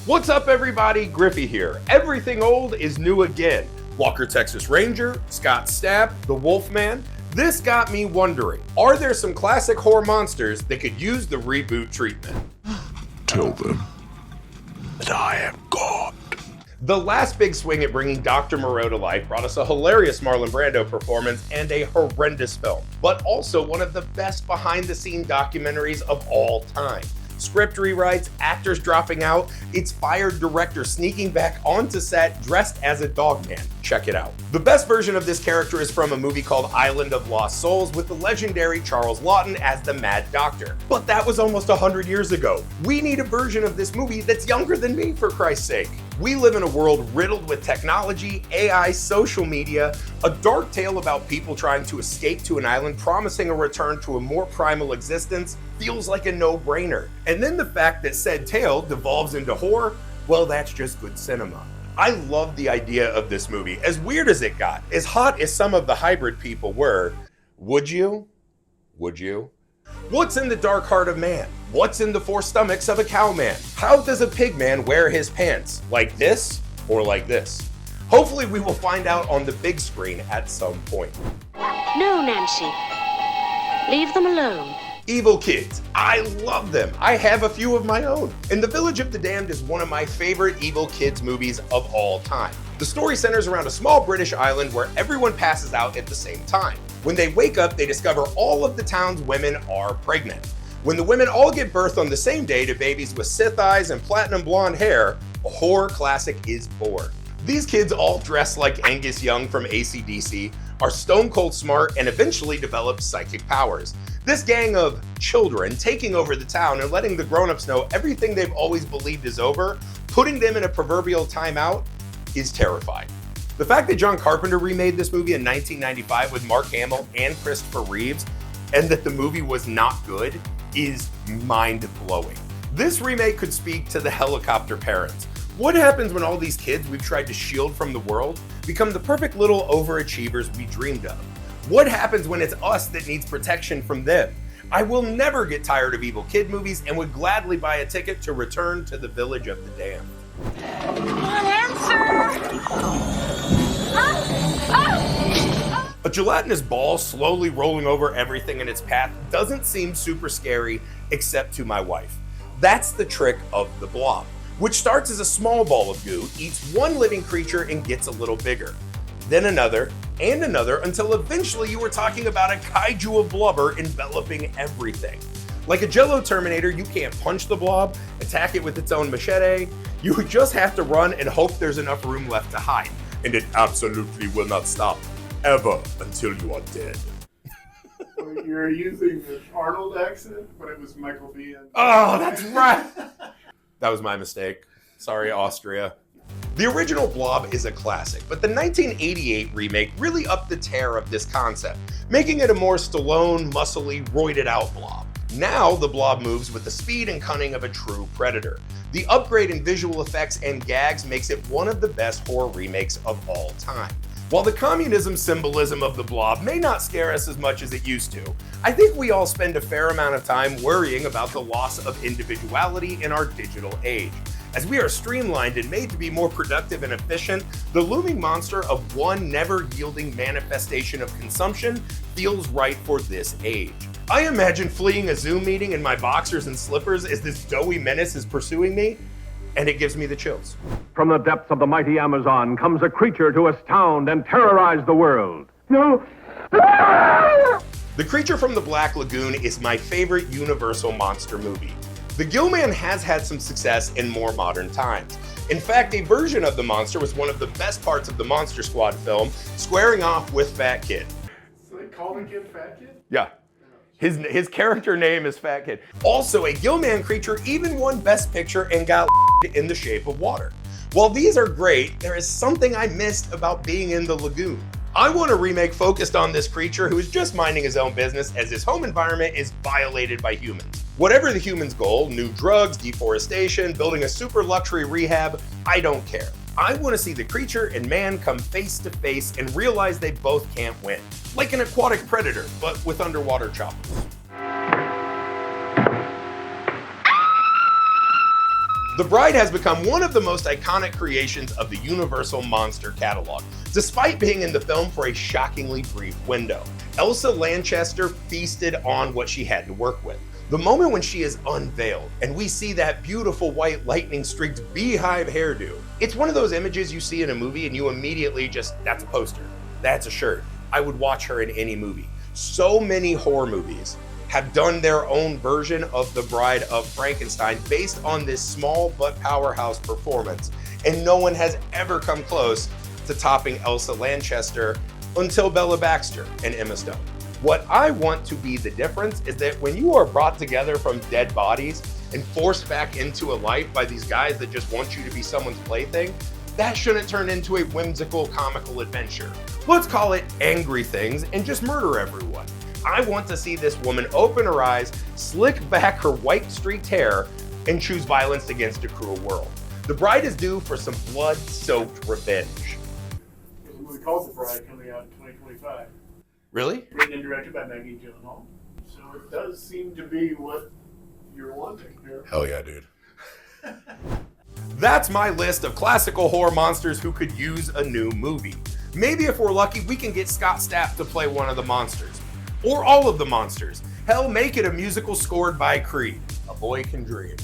What's up everybody, Griffey here. Everything old is new again. Walker Texas Ranger, Scott Stapp, the Wolfman. This got me wondering, are there some classic horror monsters that could use the reboot treatment? Tell them that I am God. The last big swing at bringing Dr. Moreau to life brought us a hilarious Marlon Brando performance and a horrendous film, but also one of the best behind-the-scene documentaries of all time. Script rewrites, actors dropping out, its fired director sneaking back onto set dressed as a dog man. Check it out. The best version of this character is from a movie called Island of Lost Souls with the legendary Charles Laughton as the Mad Doctor. But that was almost 100 years ago. We need a version of this movie that's younger than me, for Christ's sake. We live in a world riddled with technology, AI, social media, a dark tale about people trying to escape to an island promising a return to a more primal existence feels like a no-brainer. And then the fact that said tale devolves into horror, well, that's just good cinema. I love the idea of this movie. As weird as it got, as hot as some of the hybrid people were, would you? Would you? What's in the dark heart of man? What's in the four stomachs of a cowman? How does a pig man wear his pants? Like this or like this? Hopefully we will find out on the big screen at some point. No, Nancy. Leave them alone. Evil kids. I love them. I have a few of my own. And The Village of the Damned is one of my favorite evil kids movies of all time. The story centers around a small British island where everyone passes out at the same time. When they wake up, they discover all of the town's women are pregnant. When the women all give birth on the same day to babies with Sith eyes and platinum blonde hair, a horror classic is born. These kids all dress like Angus Young from AC/DC, are stone cold smart, and eventually develop psychic powers. This gang of children taking over the town and letting the grown-ups know everything they've always believed is over, putting them in a proverbial timeout, is terrifying. The fact that John Carpenter remade this movie in 1995 with Mark Hamill and Christopher Reeves, and that the movie was not good, is mind-blowing. This remake could speak to the helicopter parents. What happens when all these kids we've tried to shield from the world become the perfect little overachievers we dreamed of? What happens when it's us that needs protection from them? I will never get tired of evil kid movies and would gladly buy a ticket to return to the Village of the Damned. A gelatinous ball slowly rolling over everything in its path doesn't seem super scary, except to my wife. That's the trick of the Blob, which starts as a small ball of goo, eats one living creature, and gets a little bigger. Then another, and another, until eventually you were talking about a kaiju of blubber enveloping everything. Like a Jello Terminator, you can't punch the blob, attack it with its own machete. You just have to run and hope there's enough room left to hide. And it absolutely will not stop, ever, until you are dead. Well, you're using the Arnold accent, but it was Michael Biehn. Oh, that's right. That was my mistake. Sorry, Austria. The original Blob is a classic, but the 1988 remake really upped the tear of this concept, making it a more Stallone, muscly, roided-out Blob. Now, the Blob moves with the speed and cunning of a true predator. The upgrade in visual effects and gags makes it one of the best horror remakes of all time. While the communism symbolism of the Blob may not scare us as much as it used to, I think we all spend a fair amount of time worrying about the loss of individuality in our digital age. As we are streamlined and made to be more productive and efficient, the looming monster of one never-yielding manifestation of consumption feels right for this age. I imagine fleeing a Zoom meeting in my boxers and slippers as this doughy menace is pursuing me, and it gives me the chills. From the depths of the mighty Amazon comes a creature to astound and terrorize the world. No! The creature from the Black Lagoon is my favorite Universal monster movie. The Gillman has had some success in more modern times. In fact, a version of the monster was one of the best parts of the Monster Squad film, squaring off with Fat Kid. So they called the kid Fat Kid? Yeah. His character name is Fat Kid. Also, a Gillman creature even won Best Picture and got in The Shape of Water. While these are great, there is something I missed about being in the lagoon. I want a remake focused on this creature who is just minding his own business as his home environment is violated by humans. Whatever the human's goal, new drugs, deforestation, building a super luxury rehab, I don't care. I want to see the creature and man come face to face and realize they both can't win. Like an aquatic predator, but with underwater choppers. The Bride has become one of the most iconic creations of the Universal monster catalog, despite being in the film for a shockingly brief window. Elsa Lanchester feasted on what she had to work with. The moment when she is unveiled and we see that beautiful white lightning-streaked beehive hairdo, it's one of those images you see in a movie and you immediately just, that's a poster, that's a shirt. I would watch her in any movie. So many horror movies have done their own version of The Bride of Frankenstein based on this small but powerhouse performance, and no one has ever come close to topping Elsa Lanchester until Bella Baxter and Emma Stone. What I want to be the difference is that when you are brought together from dead bodies and forced back into a life by these guys that just want you to be someone's plaything, that shouldn't turn into a whimsical comical adventure. Let's call it angry things and just murder everyone. I want to see this woman open her eyes, slick back her white streaked hair, and choose violence against a cruel world. The Bride is due for some blood-soaked revenge. There's a movie called The Bride coming out in 2025. Really? Written and directed by Maggie Gyllenhaal. So it does seem to be what you're wanting here. Hell yeah, dude. That's my list of classical horror monsters who could use a new movie. Maybe if we're lucky, we can get Scott Stapp to play one of the monsters. Or all of the monsters. Hell, make it a musical scored by Creed. A boy can dream.